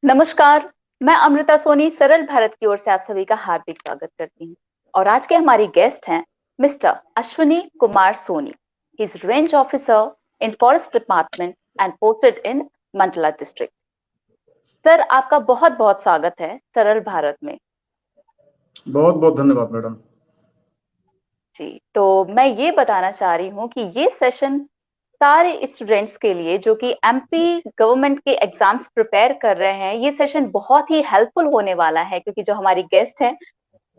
नमस्कार। मैं अमृता सोनी सरल भारत की ओर से आप सभी का हार्दिक स्वागत करती हूँ। और आज के हमारी गेस्ट हैं mister Ashwini Kumar Soni. He is range officer in forest department and posted in Mandla district. Sir, आपका बहुत बहुत स्वागत है सरल भारत में। बहुत बहुत धन्यवाद मैडम। जी, तो मैं ये बताना चाह रही हूँ कि ये सेशन सारे स्टूडेंट्स के लिए जो कि एमपी गवर्नमेंट के एग्जाम्स प्रिपेयर कर रहे हैं, ये सेशन बहुत ही हेल्पफुल होने वाला है, क्योंकि जो हमारी गेस्ट हैं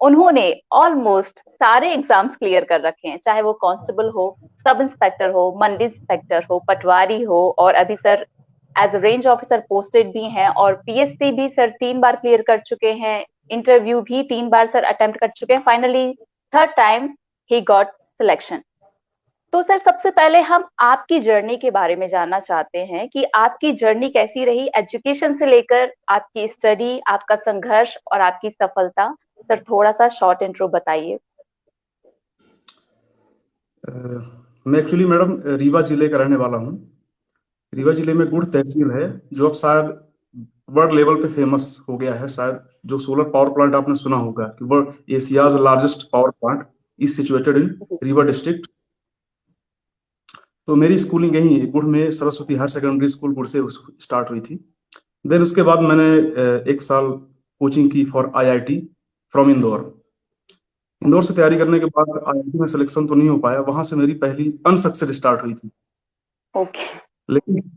उन्होंने ऑलमोस्ट सारे एग्जाम्स क्लियर कर रखे हैं, चाहे वो कांस्टेबल हो, सब इंस्पेक्टर हो, मंडी इंस्पेक्टर हो, पटवारी हो, और अभी sir as a range officer posted भी हैं, और पीएससी भी सर 3 बार क्लियर कर चुके हैं। इंटरव्यू भी 3 बार सर अटेम्प्ट कर चुके हैं। Finally third time he got selection. तो सर, सबसे पहले हम आपकी जर्नी के बारे में जानना चाहते हैं कि आपकी जर्नी कैसी रही, एजुकेशन से लेकर आपकी स्टडी, आपका संघर्ष और आपकी सफलता। सर, थोड़ा सा शॉर्ट इंट्रो बताइए। अ, मैं एक्चुअली मैडम रीवा जिले का रहने वाला हूँ। रीवा जी। जिले में गुड़ तहसील है, जो अब शायद वर्ल्ड लेवल पे फेमस हो गया है। शायद जो सोलर पावर प्लांट आपने सुना होगा कि world Asia's largest power plant is situated in जी। रीवा डिस्ट्रिक्ट। तो मेरी स्कूलिंग यहीं गुड़ में सरस्वती हायर सेकेंडरी स्कूल गुड़ से स्टार्ट हुई थी। देन उसके बाद मैंने 1 साल कोचिंग की for IIT from Indore. Indore से तैयारी करने के बाद आईआईटी में सिलेक्शन तो नहीं हो पाया, वहां से मेरी पहली अनसक्सेस स्टार्ट हुई थी। ओके। लेकिन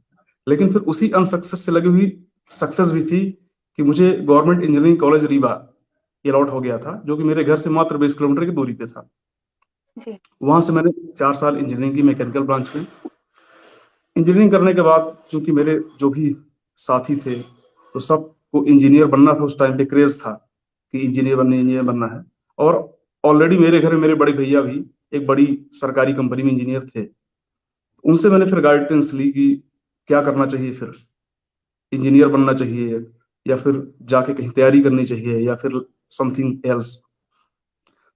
लेकिन फिर उसी अनसक्सेस से लगी हुई सक्सेस भी थी कि मुझे government engineering college Rewa allot हो गया था, जो कि मेरे घर से मात्र 20 किलोमीटर की दूरी पे था। जी। वहां से मैंने 4 साल इंजीनियरिंग की मैकेनिकल ब्रांच में। इंजीनियरिंग करने के बाद क्योंकि मेरे जो भी साथी थे तो सबको इंजीनियर बनना था, उस टाइम पे क्रेज था कि इंजीनियर बनना है। और ऑलरेडी मेरे घर में मेरे बड़े भैया भी एक बड़ी सरकारी कंपनी में इंजीनियर थे। उनसे मैंने फिर गाइडेंस ली कि क्या करना चाहिए, फिर इंजीनियर बनना चाहिए या फिर जाके कहीं तैयारी करनी चाहिए या फिर समथिंग एल्स।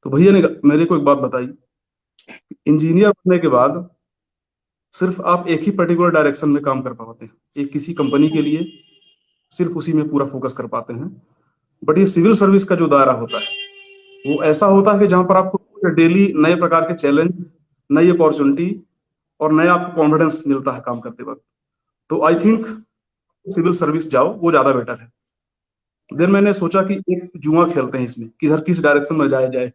तो भैया ने मेरे को एक बात बताई, इंजीनियर बनने के बाद सिर्फ आप एक ही पर्टिकुलर डायरेक्शन में काम कर पाते हैं, एक किसी कंपनी के लिए सिर्फ उसी में पूरा फोकस कर पाते हैं। बट ये सिविल सर्विस का जो दायरा होता है वो ऐसा होता है कि जहां पर आपको डेली नए प्रकार के चैलेंज, नई अपॉर्चुनिटी और नया आपको कॉन्फिडेंस मिलता है काम करते वक्त। तो आई जी। थिंक सिविल सर्विस जाओ, वो ज्यादा बेटर है। देन मैंने सोचा कि एक जुआ खेलते हैं इसमें, किधर किस डायरेक्शन में जाया जाए।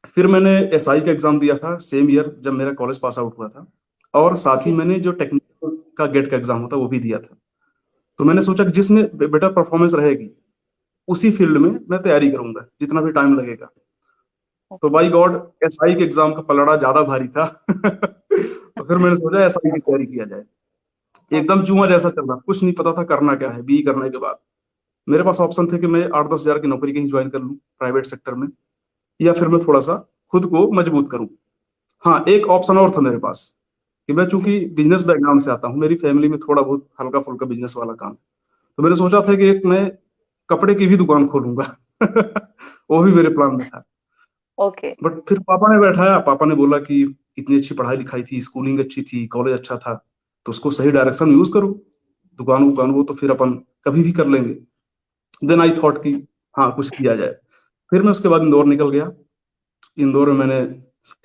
फिर मैंने एसआई का एग्जाम दिया था सेम ईयर जब मेरा कॉलेज पास आउट हुआ था। और साथ ही जी। मैंने जो टेक्निकल का गेट का एग्जाम होता है वो भी दिया था। तो मैंने सोचा कि जिसमें बेटर परफॉर्मेंस रहेगी उसी फील्ड में मैं तैयारी करूंगा जितना भी टाइम लगेगा। तो ओके। बाई गॉड एसआई के एग्जाम का पलड़ा ज्यादा भारी था तो फिर मैंने सोचा एसआई की तैयारी किया जाए। एकदम ओके। जुआ जैसा चल रहा, कुछ नहीं पता था करना क्या है। बीई करने के बाद मेरे पास ऑप्शन थे कि मैं 8-10 हजार की नौकरी कहीं ज्वाइन कर लूँ प्राइवेट सेक्टर में, या फिर मैं थोड़ा सा खुद को मजबूत करूं। हाँ, एक ऑप्शन और था मेरे पास कि मैं जी। चूंकि बिजनेस बैकग्राउंड से आता हूँ, मेरी फैमिली में थोड़ा बहुत हल्का फुल्का बिजनेस वाला काम है। तो मैंने सोचा था जी। कि एक मैं कपड़े की भी दुकान खोलूंगा वो भी मेरे प्लान में था। ओके। बट फिर पापा ने बैठाया, पापा ने बोला कि इतनी अच्छी पढ़ाई लिखाई थी, स्कूलिंग अच्छी थी, कॉलेज अच्छा था, तो उसको सही डायरेक्शन यूज करो। दुकान वुकान वो तो फिर अपन कभी भी कर लेंगे। देन आई थॉट कि हाँ कुछ किया जाए। फिर मैं उसके बाद इंदौर निकल गया। इंदौर में मैंने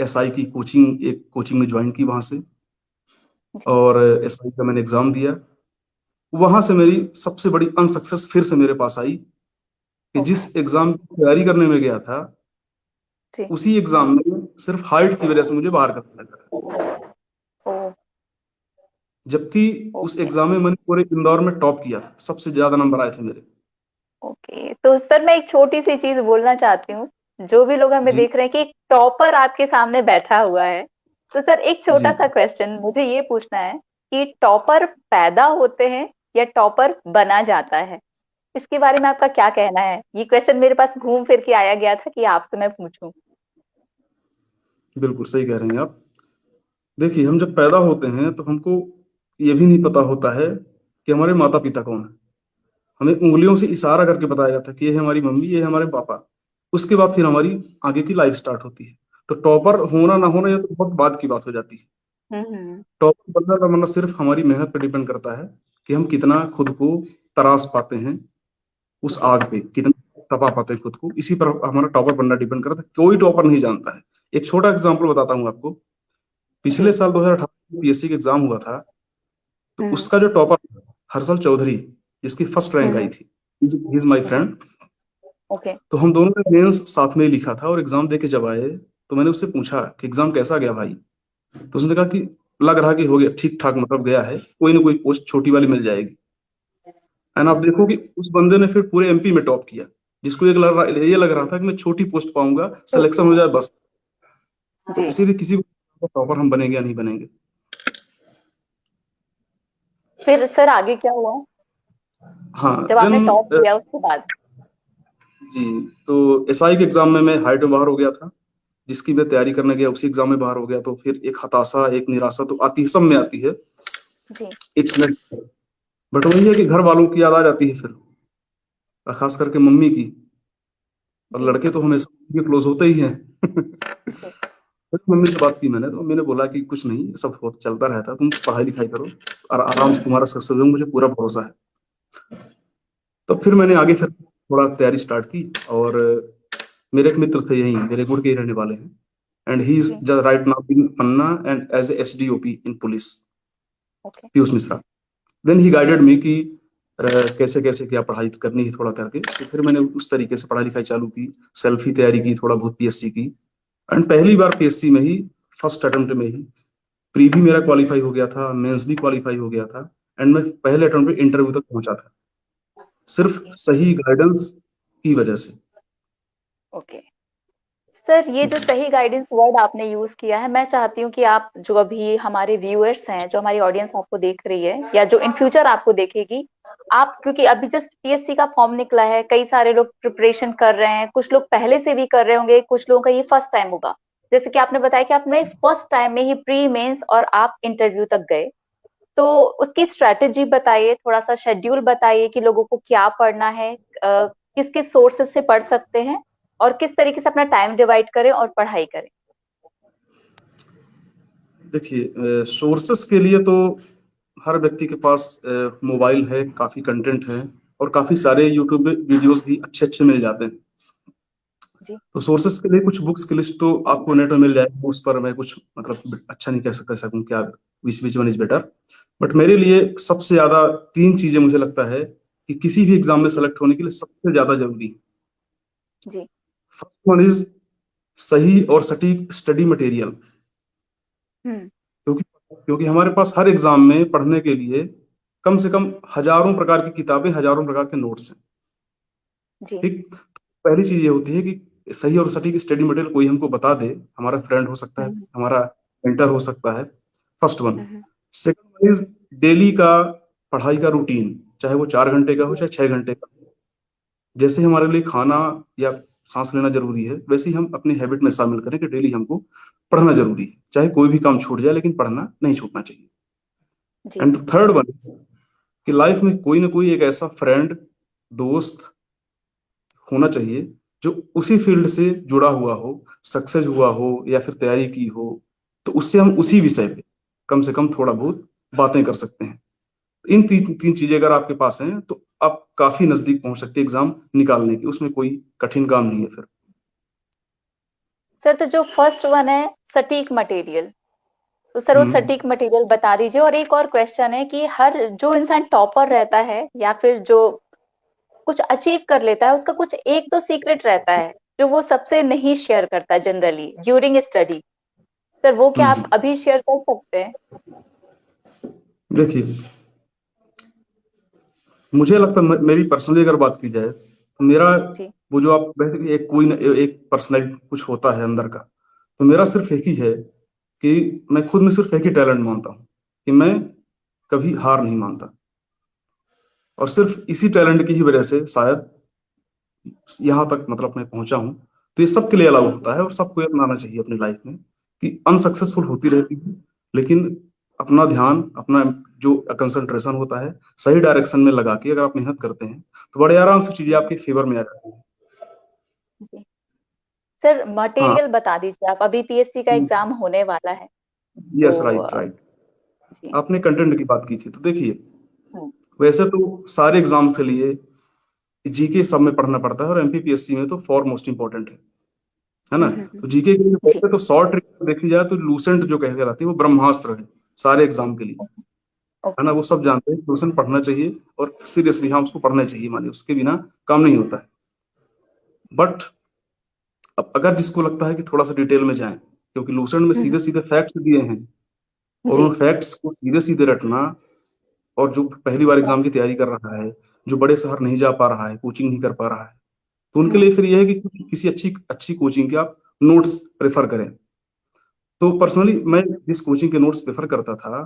एसआई की कोचिंग, एक कोचिंग में ज्वाइन की वहां से। जी। और एसआई का मैंने एग्जाम दिया। वहां से मेरी सबसे बड़ी अनसक्सेस फिर से मेरे पास आई कि जिस ओके। एग्जाम की तैयारी करने में गया था जी। उसी एग्जाम में सिर्फ हाइट की वजह से मुझे बाहर करना लगा। ओ। जबकि उस ओके। एग्जाम में मैंने पूरे इंदौर में टॉप किया था, सबसे ज्यादा नंबर आए थे मेरे। ओके, तो सर मैं एक छोटी सी चीज बोलना चाहती हूँ। जो भी लोग हमें जी देख रहे हैं कि एक टॉपर आपके सामने बैठा हुआ है, तो सर एक छोटा जी। सा क्वेश्चन मुझे ये पूछना है कि टॉपर पैदा होते हैं या टॉपर बना जाता है? इसके बारे में आपका क्या कहना है? ये क्वेश्चन मेरे पास घूम फिर के आया गया था कि आपसे मैं पूछूं। बिल्कुल सही कह रहे हैं आप। देखिए, हम जब पैदा होते हैं तो हमको ये भी नहीं पता होता है कि हमारे माता पिता कौन है। हमें उंगलियों से इशारा करके बताया जाता है कि ये है हमारी मम्मी, ये है हमारे पापा। उसके बाद फिर हमारी आगे की लाइफ स्टार्ट होती है। तो टॉपर होना ना होना ये तो बहुत बाद की बात हो जाती है। हम्म। टॉपर बनना ना बनना सिर्फ हमारी मेहनत पर डिपेंड करता है कि हम कितना खुद को तराश पाते हैं उस जी आग पे, कितना तपा पाते हैं खुद को, इसी पर हमारा टॉपर बनना डिपेंड करता है। कोई टॉपर नहीं जानता है। एक छोटा एग्जांपल बताता हूँ आपको। पिछले जी। साल 2018 में पीएससी का एग्जाम हुआ था, तो हम्म। उसका जो टॉपर हर्षल चौधरी, जिसकी फर्स्ट रैंक आई हम्म। थी, he is my ji. Friend. Okay. तो हम दोनों ने मेंस साथ में ही लिखा था, और एग्जाम दे के जब आए तो मैंने उससे पूछा कि एग्जाम कैसा गया भाई। तो उसने कहा कि लग रहा कि हो गया ठीक ठाक, मतलब गया है, कोई ना कोई पोस्ट छोटी वाली मिल जाएगी। एंड आप जी। देखो कि उस बंदे ने फिर पूरे एमपी में टॉप किया, जिसको ये लग रहा था कि मैं छोटी पोस्ट पाऊंगा, सिलेक्शन हो जाए बस। तो जी। इसीलिए किसी को टॉपर हम बनेंगे या नहीं बनेंगे। फिर सर आगे क्या हुआ हाँ जब देन, आपने टॉप किया उसके बाद? जी, तो एसआई के एग्जाम में मैं हाइट में बाहर हो गया था, जिसकी मैं तैयारी करने गया उसी एग्जाम में बाहर हो गया। तो फिर एक हताशा, एक निराशा तो आती है, सब में आती है। जी। It's next. बट वही है कि घर वालों की याद आ जाती है फिर, और खास करके मम्मी की। और जी। लड़के तो हमेशा क्लोज होते ही हैं। जी। फिर मम्मी से बात की मैंने, तो मम्मी ने बोला कि कुछ नहीं, सब बहुत चलता रहता है, तुम पढ़ाई लिखाई करो और आराम से तुम्हारा सक्सेस होगा, मुझे पूरा भरोसा है। तो फिर मैंने आगे फिर थोड़ा तैयारी स्टार्ट की। और मेरे एक मित्र थे, यहीं मेरे गुड़ के ही रहने वाले हैं, एंड ही इज जी। Just right now in Panna and as a SDOP in police, okay. Piyush Mishra. Then he guided me कि कैसे कैसे क्या पढ़ाई करनी है थोड़ा करके। तो फिर मैंने उस तरीके से पढ़ाई लिखाई चालू की, सेल्फ ही तैयारी की, थोड़ा बहुत पीएससी की। एंड पहली बार पीएससी में ही, फर्स्ट अटेम्प्ट में ही प्री भी मेरा क्वालिफाई हो गया था, मेंस भी क्वालिफाई हो गया था, एंड मैं पहले अटेम्प्ट में इंटरव्यू तक पहुंचा था, सिर्फ ओके। सही गाइडेंस की वजह से। ओके। सर ये जो जी। सही गाइडेंस वर्ड आपने यूज किया है, मैं चाहती हूँ कि आप जो अभी हमारे व्यूअर्स हैं, जो हमारी ऑडियंस आपको देख रही है या जो इन फ्यूचर आपको देखेगी, आप क्योंकि अभी जस्ट पीएससी का फॉर्म निकला है, कई सारे लोग प्रिपरेशन कर रहे हैं, कुछ लोग पहले से भी कर रहे होंगे, कुछ लोगों का ये फर्स्ट टाइम होगा। जैसे कि आपने बताया कि आपने फर्स्ट टाइम में ही प्री मेंस और आप इंटरव्यू तक गए, तो उसकी स्ट्रेटेजी बताइए, थोड़ा सा शेड्यूल बताइए कि लोगों को क्या पढ़ना है, किस किस सोर्सेज से पढ़ सकते हैं, और किस तरीके से अपना टाइम डिवाइड करें और पढ़ाई करें। देखिए, सोर्सेस के लिए तो हर व्यक्ति के पास मोबाइल है, काफी कंटेंट है, और काफी सारे यूट्यूब वीडियोस भी अच्छे अच्छे मिल जाते हैं। जी। तो सोर्सेस के लिए कुछ बुक्स की लिस्ट तो आपको नेट में मिल जाएगी, उस पर मैं कुछ मतलब अच्छा नहीं कह सकूं क्या which one is better. But मेरे लिए सबसे ज्यादा तीन चीजें मुझे लगता है कि किसी भी एग्जाम में सेलेक्ट होने के लिए सबसे ज्यादा जरूरी है। जी। फर्स्ट वन इज सही और सटीक स्टडी मटेरियल। हम्म। क्योंकि क्योंकि हमारे पास हर एग्जाम में पढ़ने के लिए कम से कम हजारों प्रकार की किताबें, हजारों प्रकार के नोट्स हैं। जी। ठीक। पहली चीज ये होती है कि सही और सटीक स्टडी मटेरियल कोई हमको बता दे, हमारा फ्रेंड हो सकता है, हम्म। हमारा मेंटर हो सकता है। First one. Hmm. Second one is daily का पढ़ाई का रूटीन, चाहे वो 4 घंटे का हो चाहे 6 घंटे का। जैसे हमारे लिए खाना या सांस लेना जरूरी है, वैसे ही हम अपनी हैबिट में शामिल करें कि डेली हमको पढ़ना जरूरी है, चाहे कोई भी काम छूट जाए लेकिन पढ़ना नहीं छूटना चाहिए। जी। एंड थर्ड वन कि लाइफ में कोई ना कोई एक ऐसा फ्रेंड, दोस्त होना चाहिए जो उसी फील्ड से जुड़ा हुआ हो, सक्सेस हुआ हो या फिर तैयारी की हो। तो उससे हम उसी विषय पे कम से कम थोड़ा बहुत बातें कर सकते हैं। तो इन तीन तीन चीजें अगर आपके पास हैं तो आप काफी नजदीक पहुंच सकते हैं एग्जाम निकालने की, उसमें कोई कठिन काम नहीं है फिर। सर तो जो फर्स्ट वन है सटीक मटेरियल, तो सर वो हम्म। सटीक मटेरियल बता दीजिए। और एक और क्वेश्चन है कि हर जो इंसान टॉपर रहता है या फिर जो कुछ अचीव कर लेता है, उसका कुछ एक तो सीक्रेट रहता है जो वो सबसे नहीं शेयर करता जनरली ड्यूरिंग स्टडी। सर वो क्या आप हम्म। अभी शेयर कर सकते हैं? देखिए, मुझे लगता है मेरी पर्सनली अगर बात की जाए तो मेरा, जी। वो जो आप एक कोई एक पर्सनल कुछ होता है अंदर का, तो मेरा सिर्फ एक ही है कि मैं खुद में सिर्फ एक ही टैलेंट मानता हूँ कि मैं कभी हार नहीं मानता। और सिर्फ इसी टैलेंट की ही वजह से शायद यहाँ तक मतलब मैं पहुंचा हूँ। तो ये सबके लिए अलाउ होता है और सबको ये अपनाना चाहिए अपनी लाइफ में कि अनसक्सेसफुल होती रहती है, लेकिन अपना ध्यान, अपना जो कंसंट्रेशन होता है, सही डायरेक्शन में लगा के अगर आप मेहनत करते हैं तो बड़े आराम से चीजें आपके फेवर में आ जाती हैं। जी। सर हाँ। मटेरियल बता दीजिए, आप अभी पीएससी का एग्जाम होने वाला है, तो यस, राइट राइट। जी। आपने कंटेंट की बात की थी, तो देखिए, वैसे तो सारे एग्जाम के लिए जीके सब में पढ़ना पड़ता है, और एमपीपीएससी में तो फॉर मोस्ट इंपॉर्टेंट है ना। तो जीके के लिए जी। पहले तो शॉर्ट ट्रिक देखी जाए तो लूसेंट जो कह कहलाती है वो ब्रह्मास्त्र है सारे एग्जाम के लिए, है ना। ओके। वो सब जानते हैं लूसेंट पढ़ना चाहिए, और सीरियसली हाँ उसको पढ़ना चाहिए, मानिए उसके बिना काम नहीं होता है। बट अब अगर जिसको लगता है कि थोड़ा सा डिटेल में जाएं, क्योंकि लूसेंट में सीधे सीधे फैक्ट्स दिए हैं, और जी। उन फैक्ट्स को सीधे सीधे रटना, और जो पहली बार एग्जाम की तैयारी कर रहा है, जो बड़े शहर नहीं जा पा रहा है, कोचिंग नहीं कर पा रहा है, तो उनके लिए फिर यह है कि किसी अच्छी अच्छी कोचिंग के आप नोट्स प्रेफर करें। तो पर्सनली मैं जिस कोचिंग के नोट्स प्रेफर करता था,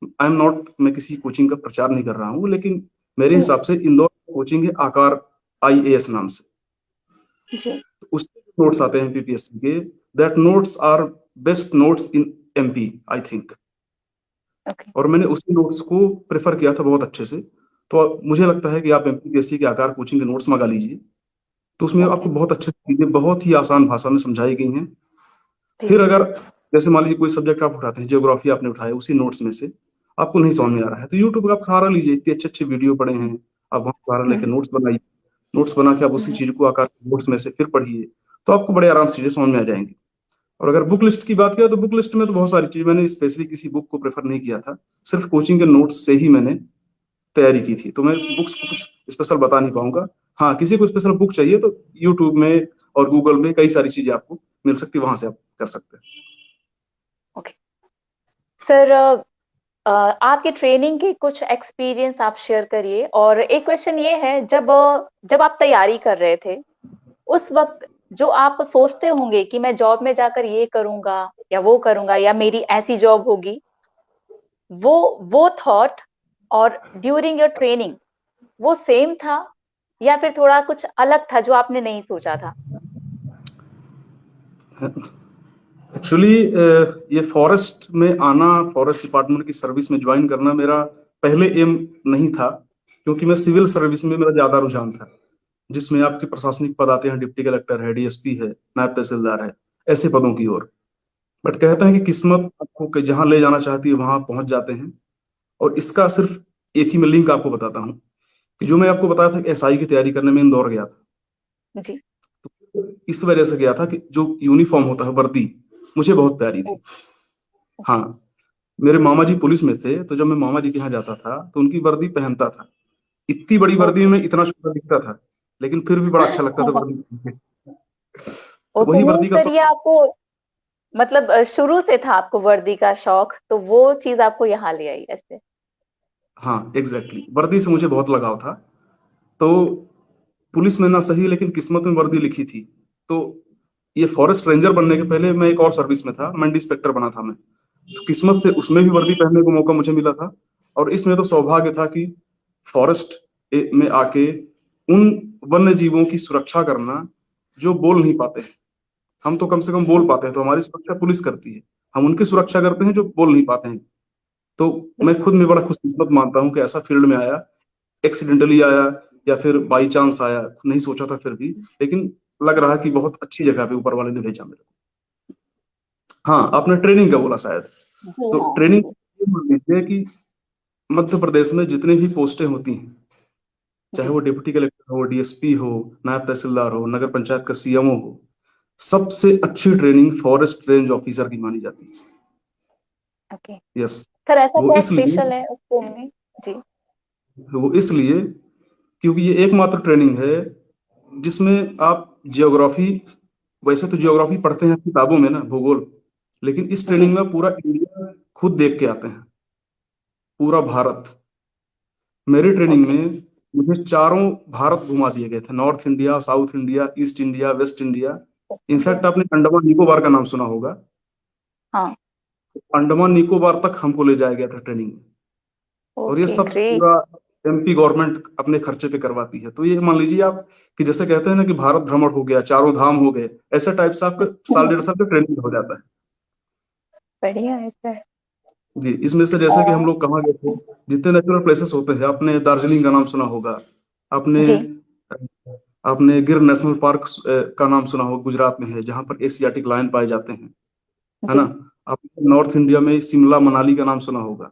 आई एम नॉट, मैं किसी कोचिंग का प्रचार नहीं कर रहा हूँ, लेकिन मेरे हिसाब से इंदौर कोचिंग है आकार आईएएस नाम से। जी। तो उसके नोट्स आते हैं पीपीएससी के, that notes are best notes in MP I think. Okay. और मैंने उसी नोट्स को प्रेफर किया था बहुत अच्छे से। तो मुझे लगता है कि आप एमपीपीएससी के आकार कोचिंग के नोट्स मंगा लीजिए, तो उसमें ओके। आपको बहुत अच्छे से चीजें बहुत ही आसान भाषा में समझाई गई हैं। जी। फिर अगर जैसे मान लीजिए कोई सब्जेक्ट आप उठाते हैं, ज्योग्राफी आपने उठाया, उसी नोट्स में से आपको नहीं समझ में आ रहा है, तो यूट्यूब पर आप सहारा लीजिए, इतने अच्छे अच्छे वीडियो पड़े हैं, आप वहां सहारा लेकर नोट्स बनाइए। नोट्स बना के आप उसी चीज को आकार नोट्स में से फिर पढ़िए, तो आपको बड़े आराम से चीजें समझ में आ जाएंगी। और अगर बुक लिस्ट की बात किया तो बुक लिस्ट में तो बहुत सारी चीज, मैंने स्पेशली किसी बुक को प्रेफर नहीं किया था, सिर्फ कोचिंग के नोट्स से ही मैंने तैयारी की थी। तो मैं बुक्स को कुछ स्पेशल बता नहीं पाऊंगा। हाँ, किसी को स्पेशल बुक चाहिए तो यूट्यूब में और गूगल में कई सारी चीजें आपको मिल सकती है, वहां से आप कर सकते हैं। ओके सर, आपके ट्रेनिंग के कुछ एक्सपीरियंस आप शेयर करिए। और एक क्वेश्चन ये है, जब आप तैयारी कर रहे थे उस वक्त जो आप सोचते होंगे कि मैं जॉब में जाकर ये करूंगा या वो करूंगा या मेरी ऐसी जॉब होगी, वो वो थॉट और ड्यूरिंग योर ट्रेनिंग वो सेम था या फिर थोड़ा कुछ अलग था जो आपने नहीं सोचा था? एक्चुअली ये फॉरेस्ट में आना, फॉरेस्ट डिपार्टमेंट की सर्विस में ज्वाइन करना मेरा पहले एम नहीं था, क्योंकि मैं सिविल सर्विस में मेरा ज्यादा रुझान था, जिसमें आपके प्रशासनिक पद आते हैं, डिप्टी कलेक्टर है, डीएसपी है, नायब तहसीलदार है, ऐसे पदों की ओर। बट कहते हैं कि किस्मत आपको जहां ले जाना चाहती है वहां आप पहुंच जाते हैं। और इसका सिर्फ एक ही मैं लिंक आपको बताता हूँ, कि जो मैं आपको बताया था कि एसआई की तैयारी करने में इंदौर गया था, जी। तो इस वजह से गया था कि जो यूनिफॉर्म होता है, वर्दी, मुझे बहुत प्यारी ओ, थी। हाँ, मेरे मामा जी पुलिस में थे, तो जब मैं मामा जी के यहाँ जाता था तो उनकी वर्दी पहनता था। इतनी बड़ी वर्दी ओके। में इतना छोटा दिखता था, लेकिन फिर भी बड़ा अच्छा लगता था वर्दी पहन के। तो ओके, वही नहीं वर्दी का सर, शौक। ये आपको मतलब शुरू से था आपको वर्दी का शौक, तो वो चीज आपको यहाँ ले आई ऐसे? हाँ एग्जैक्टली, वर्दी से मुझे बहुत लगाव था। तो पुलिस में ना सही, लेकिन किस्मत में वर्दी लिखी थी। तो ये फॉरेस्ट रेंजर बनने के पहले मैं एक और सर्विस में था, मंडी इंस्पेक्टर बना था मैं। तो किस्मत से उसमें भी वर्दी पहनने को मौका मुझे मिला था। और इसमें तो सौभाग्य था कि फॉरेस्ट में आके उन वन्य जीवों की सुरक्षा करना जो बोल नहीं पाते हैं। हम तो कम से कम बोल पाते हैं, तो हमारी सुरक्षा पुलिस करती है। हम उनकी सुरक्षा करते हैं जो बोल नहीं पाते हैं। तो मैं खुद में बड़ा खुशकिस्मत मानता हूँ कि ऐसा फील्ड में आया, एक्सीडेंटली आया या फिर बाई चांस आया, नहीं सोचा था फिर भी, लेकिन लग रहा है कि बहुत अच्छी जगह पे ऊपर वाले ने भेजा मेरे को। हाँ, आपने ट्रेनिंग का बोला शायद। जी तो हाँ। ट्रेनिंग जी। ये मान लीजिए कि मध्य प्रदेश में जितनी भी पोस्टें होती हैं, चाहे जी। वो डिप्टी कलेक्टर हो, डीएसपी हो, नायब तहसीलदार हो, नगर पंचायत का सीएमओ हो, सबसे अच्छी ट्रेनिंग फॉरेस्ट रेंज ऑफिसर की मानी जाती ओके है। यस। सर, ऐसा वो क्या इसलिए स्पेशल है उस फिल्म में? जी। वो इसलिए क्योंकि ये एकमात्र ट्रेनिंग है जिसमें आप जियोग्राफी, वैसे तो जियोग्राफी पढ़ते हैं किताबों में ना, भूगोल, लेकिन इस जी। ट्रेनिंग में पूरा इंडिया खुद देख के आते हैं, पूरा भारत। मेरी ट्रेनिंग ओके। में मुझे चारों भारत घुमा दिए गए थे, north India, south India, east India, waste India. India. In fact आपने अंडमान निकोबार का नाम सुना होगा। हाँ। अंडमान निकोबार तक हमको ले जाया गया था ट्रेनिंग में। और ये ओके सब ग्रेट। पूरा एमपी गवर्नमेंट अपने खर्चे पे करवाती है। तो ये मान लीजिए आप कि जैसे कहते हैं ना कि भारत भ्रमण हो गया, चारों धाम हो गए, ऐसे टाइप से आपका साल डेढ़ साल का ट्रेनिंग हो जाता है। बढ़िया है सर। जी, इसमें से जैसे कि हम लोग कहाँ गए थे, जितने नेचुरल प्लेसेस होते हैं, आपने दार्जिलिंग का नाम सुना होगा, आपने जी। आपने गिर नेशनल पार्क का नाम सुना होगा, गुजरात में है, जहाँ पर एशियाटिक लायन पाए जाते हैं, है ना। जी। आपने नॉर्थ इंडिया में शिमला मनाली का नाम सुना होगा।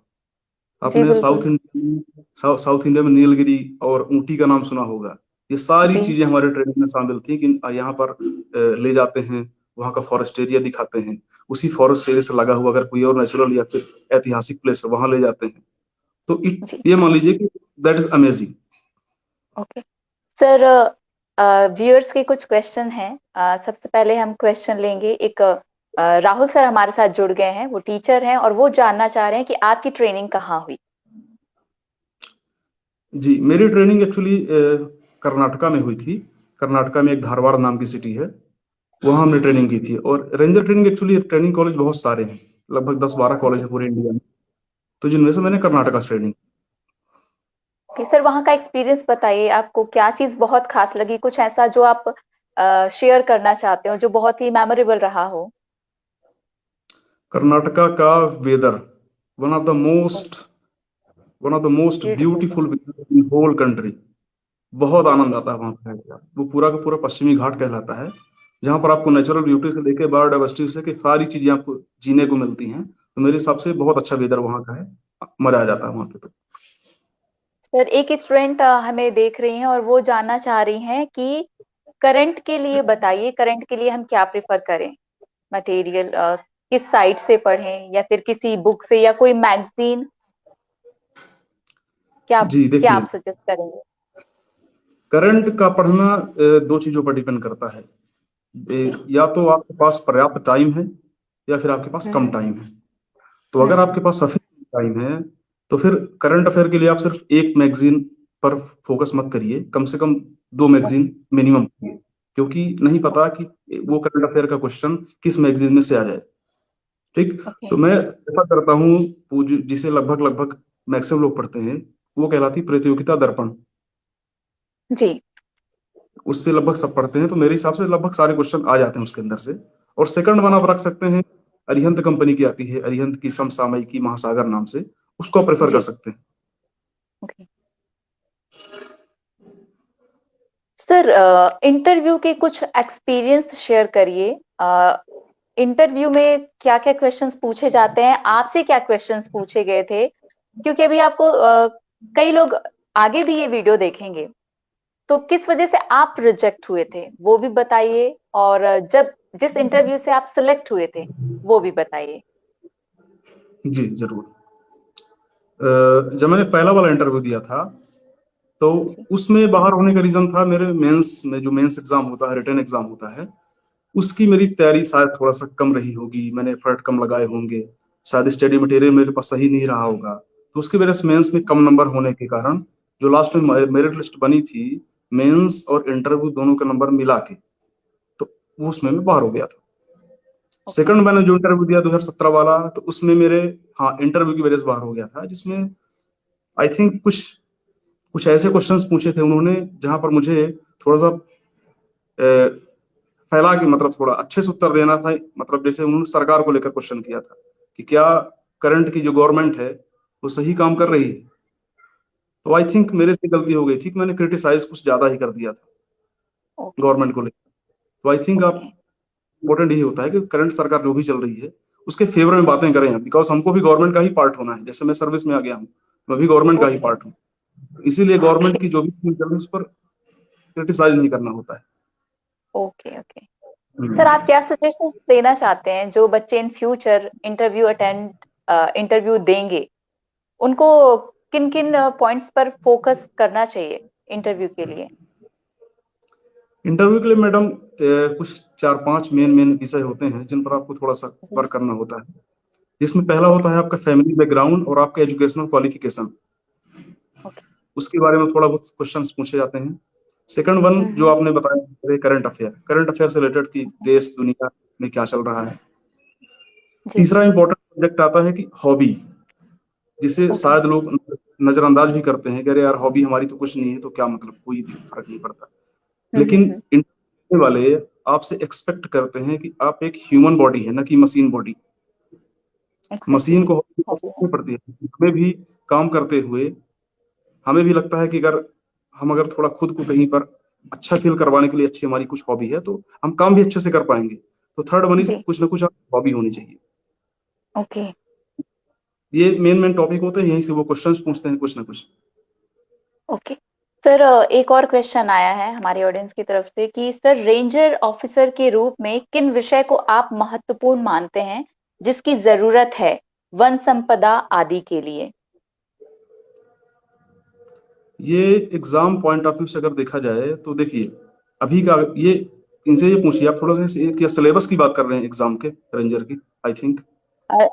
जी आपने बिल्कुल। साउथ इंडिया में नीलगिरी और ऊटी का नाम सुना होगा। ये सारी जी चीजें हमारे ट्रेनिंग में शामिल थी कि यहाँ पर ले जाते हैं, वहाँ का फॉरेस्ट एरिया दिखाते हैं, उसी फॉरेस्ट एरिया से लगा हुआ अगर कोई और नेचुरल या फिर ऐतिहासिक प्लेस है वहां ले जाते हैं। तो जी। ये मान लीजिए कि that is amazing. Okay sir, viewers के कुछ क्वेश्चन हैं। सबसे पहले हम क्वेश्चन लेंगे। एक राहुल सर हमारे साथ जुड़ गए हैं, वो टीचर हैं और वो जानना चाह रहे हैं कि आपकी ट्रेनिंग कहाँ हुई। जी, मेरी ट्रेनिंग एक्चुअली कर्नाटका में हुई थी। कर्नाटका में एक धारवाड़ नाम की सिटी है, वहां हमने ट्रेनिंग की थी। और ranger training actually training college बहुत सारे हैं, लगभग 10-12 कॉलेज जी है पूरे इंडिया में, तो जिनमें से मैंने जी। कर्नाटका से ट्रेनिंग। ओके सर, वहाँ का एक्सपीरियंस बताइए। आपको क्या चीज़ बहुत खास लगी, कुछ ऐसा जो आप शेयर करना चाहते हो जो बहुत ही मेमोरेबल रहा हो। कर्नाटका का weather one of the most one of the most beautiful. Beautiful in whole country. बहुत आनंद आता है वहां पर रहकर। वो पूरा का पूरा पश्चिमी घाट कहलाता है, जहां पर आपको नेचुरल ब्यूटी से लेके बायोडाइवर्सिटी से कि सारी चीजें आपको जीने को मिलती हैं। तो मेरे हिसाब से बहुत अच्छा वेदर वहां का है, मजा आ जाता है वहां पे तो। सर एक स्टूडेंट हमें देख रही हैं और वो जानना चाह रही हैं कि करंट के लिए बताइए, करंट के लिए हम क्या प्रेफर करें मटेरियल, किस साइट से पढ़ें या फिर किसी बुक से या कोई मैगजीन, जी क्या आप देखिए, सजेस्ट करेंगे। करंट का पढ़ना दो चीजों पर डिपेंड करता है। जी। या तो आपके पास पर्याप्त टाइम है या फिर आपके पास कम हम्म टाइम है। तो अगर हम्म। आपके पास सफिशिएंट टाइम है तो फिर करंट अफेयर के लिए आप सिर्फ एक मैगजीन पर फोकस मत करिए, कम से कम दो मैगजीन मिनिमम पढ़िए, क्योंकि नहीं पता कि वो करंट अफेयर का क्वेश्चन किस मैगजीन में से आ जाए। ठीक। ओके। तो मैं ऐसा करता हूँ, वो जिसे लगभग लगभग मैक्सिमम लोग पढ़ते हैं, वो कहलाती प्रतियोगिता दर्पण। जी। उससे लगभग सब पढ़ते हैं, तो मेरे हिसाब से लगभग सारे क्वेश्चन आ जाते हैं उसके अंदर से। और सेकंड वन आप ओके। रख सकते हैं, अरिहंत कंपनी की आती है, अरिहंत की समसामयिकी महासागर नाम से, उसको आप प्रेफर कर जी। सकते हैं। ओके सर, इंटरव्यू के कुछ एक्सपीरियंस शेयर करिए। इंटरव्यू में क्या क्या क्वेश्चंस पूछे जाते हैं, आपसे क्या क्वेश्चंस पूछे गए थे, क्योंकि अभी आपको कई लोग आगे भी ये वीडियो देखेंगे, तो किस वजह से आप रिजेक्ट हुए थे वो भी बताइए, और जब जिस इंटरव्यू से आप सिलेक्ट हुए थे वो भी बताइए। जी जरूर। जब मैंने पहला वाला इंटरव्यू दिया था, तो जी। उसमें बाहर होने का रीजन था, मेरे मेंस में जो मेंस एग्जाम होता है, रिटन एग्जाम होता है, उसकी मेरी तैयारी शायद थोड़ा सा कम रही होगी, मैंने एफर्ट कम लगाए होंगे, शायद स्टडी मटेरियल मेरे पास सही नहीं रहा होगा। तो उसकी वजह से मेंस में कम नंबर होने के कारण जो लास्ट में मेरिट लिस्ट बनी थी, मेंस और इंटरव्यू दोनों का नंबर मिला के, तो वो उसमें मैं बाहर हो गया था। ओके। सेकंड मैंने जो इंटरव्यू दिया 2017 वाला, तो उसमें मेरे, हाँ, इंटरव्यू की वजह से बाहर हो गया था, जिसमें आई थिंक कुछ कुछ ऐसे क्वेश्चंस पूछे थे उन्होंने जहां पर मुझे थोड़ा सा फैला के, मतलब थोड़ा अच्छे से उत्तर देना था। मतलब जैसे उन्होंने सरकार को लेकर क्वेश्चन किया था कि क्या करंट की जो गवर्नमेंट है वो सही काम कर जी। रही है। तो आई थिंक मेरे से गलती हो गई थी कि मैंने क्रिटिसाइज कुछ ज्यादा ही कर दिया था ओके। गवर्नमेंट को लेकर। तो आई थिंक आप, ओके। इम्पोर्टेंट यही होता है कि करंट सरकार जो भी चल रही है उसके फेवर में बातें करें, बिकॉज हमको भी गवर्नमेंट का ही पार्ट होना है। जैसे मैं सर्विस में आ गया हूँ, मैं भी गवर्नमेंट का ही ओके। पार्ट हूँ। इसीलिए गवर्नमेंट ओके। की जो भी स्कीम चल रही है उस पर क्रिटिसाइज नहीं करना होता है। ओके। ओके सर, आप हम्म। क्या सजेशन देना चाहते हैं जो बच्चे इन फ्यूचर इंटरव्यू देंगे, उनको किन किन पॉइंट्स पर फोकस करना चाहिए इंटरव्यू के लिए। इंटरव्यू के लिए मैडम कुछ 4-5 मेन मेन विषय होते हैं जिन पर आपको थोड़ा सा जी। वर्क करना होता है। जिसमें पहला ओके। होता है आपका फैमिली बैकग्राउंड और आपका एजुकेशनल क्वालिफिकेशन, ओके। उसके बारे में थोड़ा बहुत क्वेश्चंस पूछे जाते हैं। सेकंड वन जो हम्म। आपने बताया, करंट अफेयर से रिलेटेड कि देश दुनिया में क्या चल रहा है। जी। तीसरा इंपॉर्टेंट सब्जेक्ट आता है कि हॉबी, जिसे ओके। शायद लोग नजरअंदाज भी करते हैं कि अरे यार हॉबी हमारी तो कुछ नहीं है, तो क्या मतलब, कोई फर्क नहीं पड़ता। लेकिन हम्म। इंटरव्यू वाले आपसे एक्सपेक्ट करते हैं कि आप एक ह्यूमन बॉडी है, ना कि मशीन बॉडी। एग्जैक्टली। मशीन को हॉबी हॉबी है। नहीं पड़ती है। हमें भी काम करते हुए हमें भी लगता है कि अगर हम अगर थोड़ा खुद को कहीं पर अच्छा फील करवाने के लिए अच्छी हमारी कुछ हॉबी है, तो हम काम भी अच्छे से कर पाएंगे। तो थर्ड वन इज जी। कुछ ना कुछ हॉबी होनी चाहिए। ओके। ये मेन टॉपिक होते हैं, यहीं से वो क्वेश्चंस पूछते हैं कुछ ना कुछ। ओके सर, एक और क्वेश्चन आया है हमारी ऑडियंस की तरफ से कि सर रेंजर ऑफिसर के रूप में किन विषय को आप महत्वपूर्ण मानते हैं जिसकी जरूरत है वन संपदा आदि के लिए? ये एग्जाम पॉइंट ऑफ व्यू से अगर देखा जाए तो देखिए, अभी का ये, इनसे ये पूछिए आप थोड़ा सा क्या सिलेबस की बात कर रहे हैं एग्जाम के रेंजर की, आई थिंक। अ,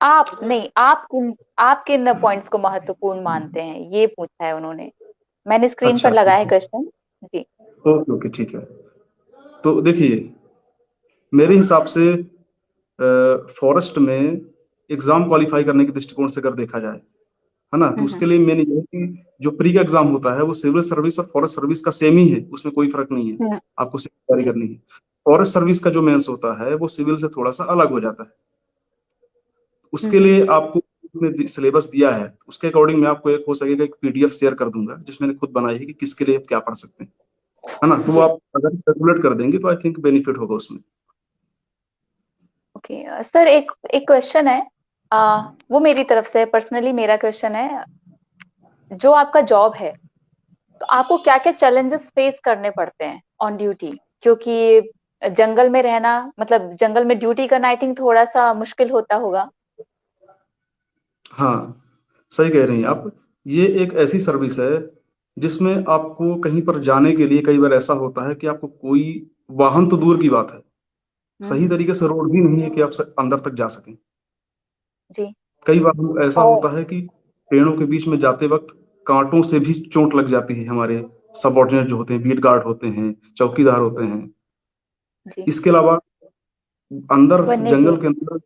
आप नहीं, आप किन पॉइंट्स को महत्वपूर्ण मानते हैं ये पूछा है उन्होंने। मैंने स्क्रीन पर अच्छा, लगाया ठीक है है। क्वेश्चन। जी। ओके ओके, ठीक है। तो देखिए, मेरे हिसाब से फॉरेस्ट में एग्जाम क्वालिफाई करने के दृष्टिकोण से अगर देखा जाए, है ना, तो उसके हम्म। लिए मैंने ये है कि जो प्री का एग्जाम होता है वो सिविल सर्विस और फॉरेस्ट सर्विस का सेम ही है, उसमें कोई फर्क नहीं है। हम्म। आपको सिर्फ तैयारी जी। करनी है। फॉरेस्ट सर्विस का जो मेंस होता है वो सिविल से थोड़ा सा अलग हो जाता है। उसके हम्म। लिए आपको उसमें सिलेबस दिया है, उसके अकॉर्डिंग मैं आपको एक हो सकेगा एक पीडीएफ शेयर कर दूंगा जिसमें मैंने खुद बनाई है कि किसके लिए आप क्या पढ़ सकते हैं, है ना, तो वो जी। आप अगर सर्कुलेट कर देंगे तो आई थिंक बेनिफिट होगा उसमें। ओके सर, एक एक क्वेश्चन है, वो मेरी तरफ से पर्सनली मेरा क्वेश्चन है। जो आपका जॉब है, तो आपको क्या क्या चैलेंजेस फेस करने पड़ते हैं ऑन ड्यूटी? क्योंकि जंगल में रहना, मतलब जंगल में ड्यूटी करना, आई थिंक थोड़ा सा मुश्किल होता होगा। हाँ, सही कह रही हैं आप। ये एक ऐसी सर्विस है जिसमें आपको कहीं पर जाने के लिए कई बार ऐसा होता है कि आपको कोई वाहन तो दूर की बात है, सही हम्म। तरीके से रोड भी नहीं है कि आप अंदर तक जा सकें। जी। कई बार ऐसा और होता है कि पेड़ों के बीच में जाते वक्त कांटों से भी चोट लग जाती है हमारे सबॉर्डिनेट जो होते हैं, बीट गार्ड होते हैं, चौकीदार होते हैं। जी। इसके अलावा अंदर वन्य जंगल जीव। के अंदर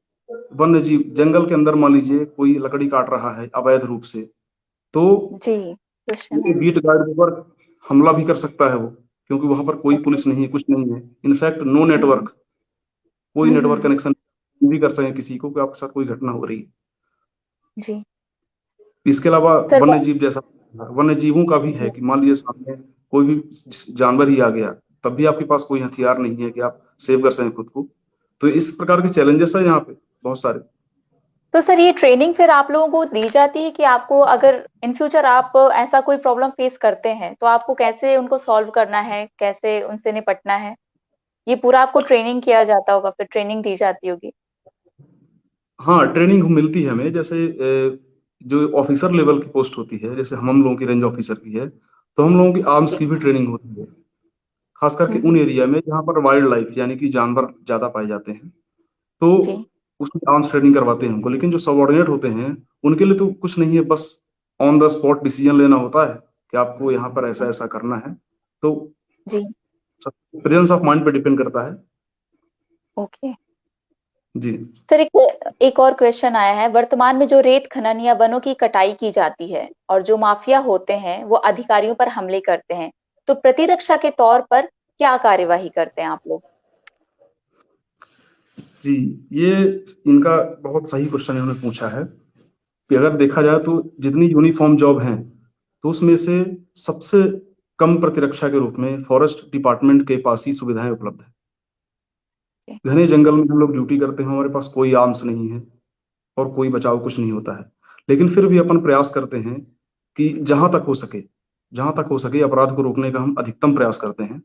वन्य जीव, जंगल के अंदर मान लीजिए कोई लकड़ी काट रहा है अवैध रूप से, तो जी, क्वेश्चन ये है। बीट गार्ड के ऊपर हमला भी कर सकता है वो, क्योंकि वहां पर कोई ओके। पुलिस नहीं है, कुछ नहीं है, इनफैक्ट नो हम्म। नेटवर्क, कोई नेटवर्क हम्म। कनेक्शन भी कर सके किसी को कि आपके साथ कोई घटना हो रही है। जी। इसके अलावा सर वन्य जीव जैसा, वन्य जीवों का भी है कि मान लीजिए सामने कोई भी जानवर ही आ गया, तब भी आपके पास कोई हथियार नहीं है कि आप सेव कर सकें खुद को। तो इस प्रकार के चैलेंजेस है यहाँ पे बहुत सारे। तो सर ये ट्रेनिंग फिर आप लोगों को दी जाती है कि आपको अगर इन फ्यूचर आप ऐसा कोई प्रॉब्लम फेस करते हैं तो आपको कैसे उनको सॉल्व करना है, कैसे उनसे निपटना है, ये पूरा आपको ट्रेनिंग किया जाता होगा, फिर ट्रेनिंग दी जाती होगी। हाँ, ट्रेनिंग मिलती है हमें, जैसे जो ऑफिसर लेवल की पोस्ट होती है, जैसे हम लोगों की रेंज ऑफिसर की है, तो हम लोगों की आर्म्स जी। की भी ट्रेनिंग होती है, खास करके उन हम्म। एरिया में जहाँ पर वाइल्ड लाइफ यानी कि जानवर ज्यादा पाए जाते हैं, तो जी। उसमें आर्म्स ट्रेनिंग करवाते हैं हमको। लेकिन जो सबऑर्डिनेट होते हैं उनके लिए तो कुछ नहीं है, बस ऑन द स्पॉट डिसीजन लेना होता है कि आपको यहाँ पर ऐसा ऐसा करना है। तो जी। प्रेजेंस ऑफ माइंड पे डिपेंड करता है। ओके जी। सर, एक और क्वेश्चन आया है। वर्तमान में जो रेत खनन या वनों की कटाई की जाती है और जो माफिया होते हैं वो अधिकारियों पर हमले करते हैं, तो प्रतिरक्षा के तौर पर क्या कार्यवाही करते हैं आप लोग? जी, ये इनका बहुत सही क्वेश्चन इन्होंने पूछा है कि अगर देखा जाए तो जितनी यूनिफॉर्म जॉब हैं, तो उसमें से सबसे कम प्रतिरक्षा के रूप में फॉरेस्ट डिपार्टमेंट के पास ही सुविधाएं उपलब्ध है। घने जंगल में हम लोग ड्यूटी करते हैं, हमारे पास कोई आर्म्स नहीं है और कोई बचाव कुछ नहीं होता है, लेकिन फिर भी अपन प्रयास करते हैं कि जहां तक हो सके अपराध को रोकने का हम अधिकतम प्रयास करते हैं।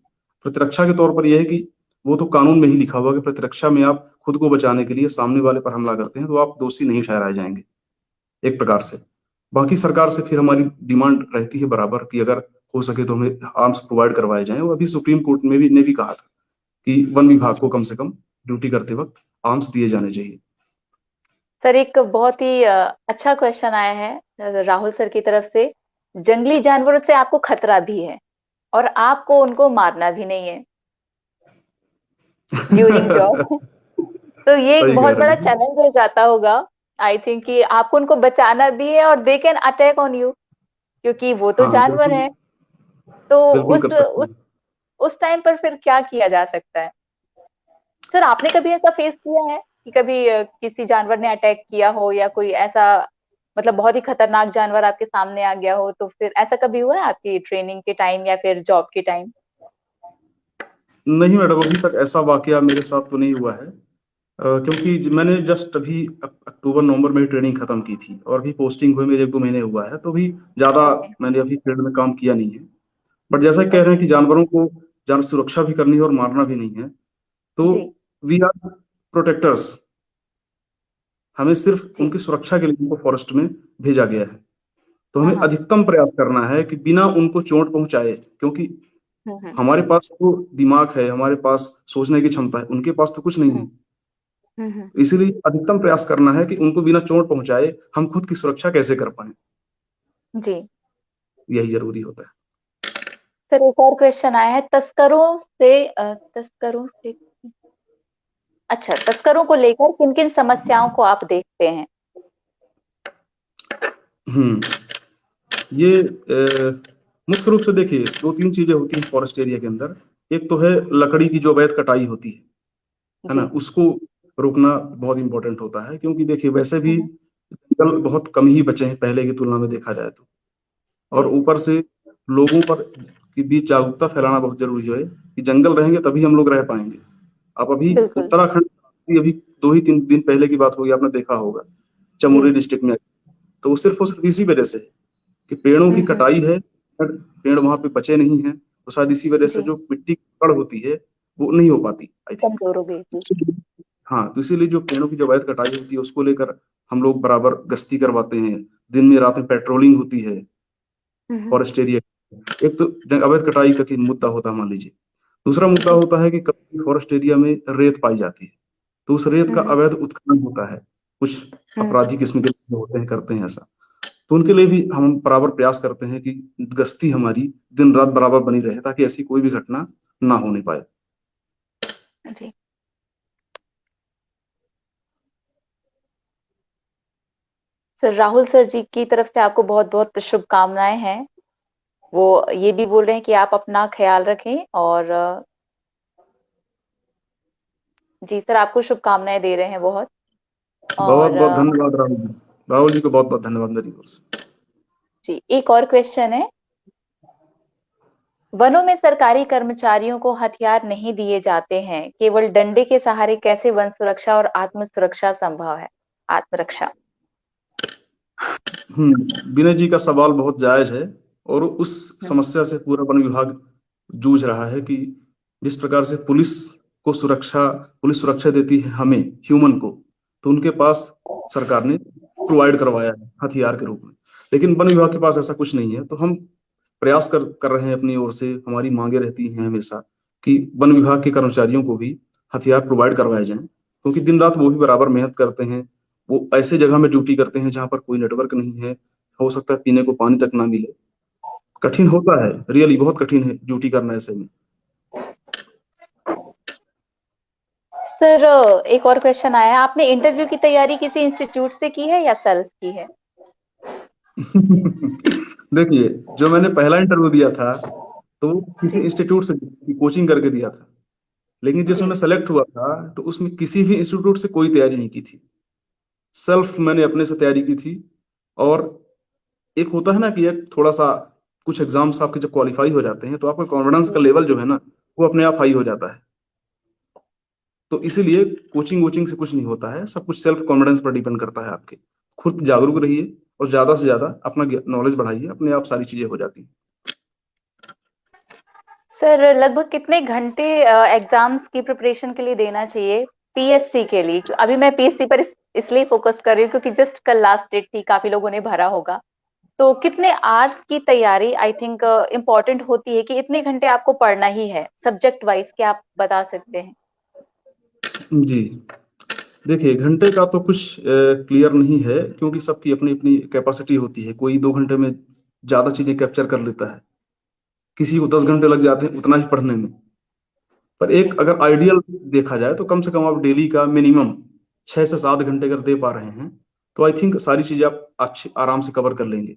प्रतिरक्षा के तौर पर यह है कि वो तो कानून में ही लिखा हुआ है कि प्रतिरक्षा में आप खुद को बचाने के लिए सामने वाले पर हमला करते हैं तो आप दोषी नहीं ठहराए जाएंगे, एक प्रकार से। बाकी सरकार से फिर हमारी डिमांड रहती है बराबर कि अगर हो सके तो हमें आर्म्स प्रोवाइड करवाए जाएं, और अभी सुप्रीम कोर्ट में भी ने भी कहा था कि वन विभाग को कम से कम ड्यूटी करते वक्त आर्म्स दिए जाने चाहिए। सर एक बहुत ही अच्छा क्वेश्चन आया है राहुल सर की तरफ से। जंगली जानवरों से आपको खतरा भी है और आपको उनको मारना भी नहीं है ड्यूरिंग जॉब। तो ये एक सही कह बहुत रहे बड़ा हैं। चैलेंज हो जाता होगा आई थिंक, कि आपको उनको बचाना भी है और they can attack on you, क्योंकि वो तो हाँ, जानवर बिल्कुल। है। तो बिल्कुल कर उस सकते उस हैं। उस टाइम पर फिर क्या किया जा सकता है? सर आपने कभी ऐसा फेस किया है कि कभी किसी जानवर ने अटैक किया हो, या कोई ऐसा मतलब बहुत ही खतरनाक जानवर आपके सामने आ गया हो, तो फिर ऐसा कभी हुआ है आपकी ट्रेनिंग के टाइम या फिर जॉब के टाइम? नहीं मैडम, अभी तक ऐसा वाकया मेरे साथ तो नहीं हुआ है। क्योंकि मैंने जस्ट अभी अक्टूबर नवंबर में ट्रेनिंग खत्म की थी और अभी पोस्टिंग हुए मेरे 1-2 महीने हुआ है, तो अभी ज्यादा ओके। मैंने अभी फील्ड में काम किया नहीं है। बट जैसा कह रहे हैं ओके। कि जानवरों को जान सुरक्षा भी करनी है और मारना भी नहीं है, तो जी। We are protectors. हमें सिर्फ जी। उनकी सुरक्षा के लिए उनको फॉरेस्ट में भेजा गया है। तो हाँ हमें हाँ। अधिकतम प्रयास करना है कि बिना उनको चोट पहुंचाए, क्योंकि हम्म। हमारे पास तो दिमाग है, हमारे पास सोचने की क्षमता है, उनके पास तो कुछ नहीं है। हम्म। हम्म। इसीलिए अधिकतम प्रयास करना है कि उनको बिना चोट पहुंचाए हम खुद की सुरक्षा कैसे कर पाए, जी। यही जरूरी होता है। सर एक और क्वेश्चन आया है, तस्करों से, अच्छा, तस्करों को लेकर किन किन समस्याओं को आप देखते हैं? हम्म ये मुख्य रूप से देखिए 2-3 चीजें होती हैं फॉरेस्ट एरिया के अंदर। एक तो है लकड़ी की जो अवैध कटाई होती है ना, जी। उसको रोकना बहुत इंपॉर्टेंट होता है, क्योंकि देखिए वैसे भी हम्म। जंगल बहुत कम ही बचे हैं पहले की तुलना में देखा जाए तो। और जी। ऊपर से लोगों पर के बीच जागरूकता फैलाना बहुत जरूरी है कि जंगल रहेंगे तभी हम लोग रह पाएंगे। अब अभी बिल्कुल। उत्तराखंड की अभी 2 ही 3 दिन पहले की बात होगी, आपने देखा होगा जी। चमोली डिस्ट्रिक्ट में। तो वो सिर्फ और सिर्फ इसी वजह से कि पेड़ों की हम्म। कटाई है, पेड़ वहां पे बचे नहीं हैं, तो शायद इसी वजह से जी। जो मिट्टी की पकड़ होती है वो नहीं हो पाती, आई थिंक। कमजोर हो गई थी। हाँ, तो इसीलिए जो पेड़ों की जो अवैध कटाई होती है उसको लेकर हम लोग बराबर गश्ती करवाते हैं, दिन में रात में पेट्रोलिंग होती है हम्म। Forest area. एक तो अवैध कटाई का मुद्दा होता है मान लीजिए। दूसरा मुद्दा जी। होता है कि कभी फॉरेस्ट एरिया में रेत पाई जाती है, तो उस रेत का हम्म। अवैध उत्खनन होता है। कुछ हम्म। अपराधी किस्म के लोग होते हैं, करते हैं ऐसा। तो उनके लिए भी हम बराबर प्रयास करते हैं कि गश्ती हमारी दिन रात बराबर बनी रहे, ताकि ऐसी कोई भी घटना ना होने पाए। जी। सर राहुल सर जी की तरफ से आपको बहुत बहुत शुभकामनाएं हैं। वो ये भी बोल रहे हैं कि आप अपना ख्याल रखें, और जी सर आपको शुभकामनाएं दे रहे हैं बहुत। बहुत और बहुत धन्यवाद राहुल जी। राहुल जी को बहुत बहुत धन्यवाद मेरी ओर से। जी एक और क्वेश्चन है, वनों में सरकारी कर्मचारियों को हथियार नहीं दिए जाते हैं, केवल डंडे के सहारे कैसे वन सुरक्षा और आत्म सुरक्षा संभव है? आत्मरक्षा। विनय जी का सवाल बहुत जायज है। और उस हम्म। समस्या से पूरा वन विभाग जूझ रहा है कि जिस प्रकार से पुलिस सुरक्षा देती है हमें, ह्यूमन को, तो उनके पास सरकार ने प्रोवाइड करवाया है हथियार के रूप में। लेकिन वन विभाग के पास ऐसा कुछ नहीं है, तो हम प्रयास कर रहे हैं अपनी ओर से। हमारी मांगे रहती हैं हमेशा कि वन विभाग के कर्मचारियों को भी हथियार प्रोवाइड करवाए जाएं, क्योंकि दिन रात वो भी बराबर मेहनत करते हैं। वो ऐसे जगह में ड्यूटी करते हैं जहां पर कोई नेटवर्क नहीं है, हो सकता है पीने को पानी तक ना मिले। कठिन होता है, रियली बहुत कठिन है ड्यूटी करना ऐसे में। सर एक और क्वेश्चन आया है, आपने इंटरव्यू की तैयारी किसी इंस्टीट्यूट से की है या सेल्फ की है? देखिए, जो मैंने पहला इंटरव्यू दिया था तो वो किसी जी। इंस्टीट्यूट से कोचिंग करके दिया था। लेकिन जिसमें मैं जी। सेलेक्ट हुआ था तो उसमें किसी भी इंस्टीट्यूट से कोई तैयारी नहीं की थी। सेल्फ मैंने अपने से तैयारी की थी। और एक होता है ना कि एक थोड़ा सा कुछ एग्जाम्स आपके जब क्वालिफाई हो जाते हैं तो आपका कॉन्फिडेंस का जी। लेवल जो है ना, वो अपने आप हाई हो जाता है। तो इसीलिए कोचिंग वोचिंग से कुछ नहीं होता है, सब कुछ सेल्फ कॉन्फिडेंस पर डिपेंड करता है आपके। खुद जागरूक रहिए और ज्यादा से ज्यादा अपना नॉलेज बढ़ाइए, अपने आप सारी चीजें हो जाती हैं। सर लगभग कितने घंटे एग्जाम्स की प्रिपरेशन के लिए देना चाहिए पीएससी के लिए? अभी मैं पीएससी पर इसलिए फोकस कर रही हूँ क्योंकि जस्ट कल लास्ट डेट थी, काफी लोगों ने भरा होगा। तो कितने आवर्स की तैयारी आई थिंक इम्पोर्टेंट होती है, कि इतने घंटे आपको पढ़ना ही है सब्जेक्ट वाइज, क्या आप बता सकते हैं? जी, देखिए घंटे का तो कुछ क्लियर नहीं है, क्योंकि सबकी अपनी अपनी कैपेसिटी होती है। कोई 2 घंटे में ज्यादा चीजें कैप्चर कर लेता है, किसी को 10 घंटे लग जाते हैं उतना ही पढ़ने में। पर एक जी। अगर आइडियल देखा जाए तो कम से कम आप डेली का मिनिमम 6 से 7 घंटे अगर दे पा रहे हैं तो आई थिंक सारी चीजें आप अच्छे आराम से कवर कर लेंगे।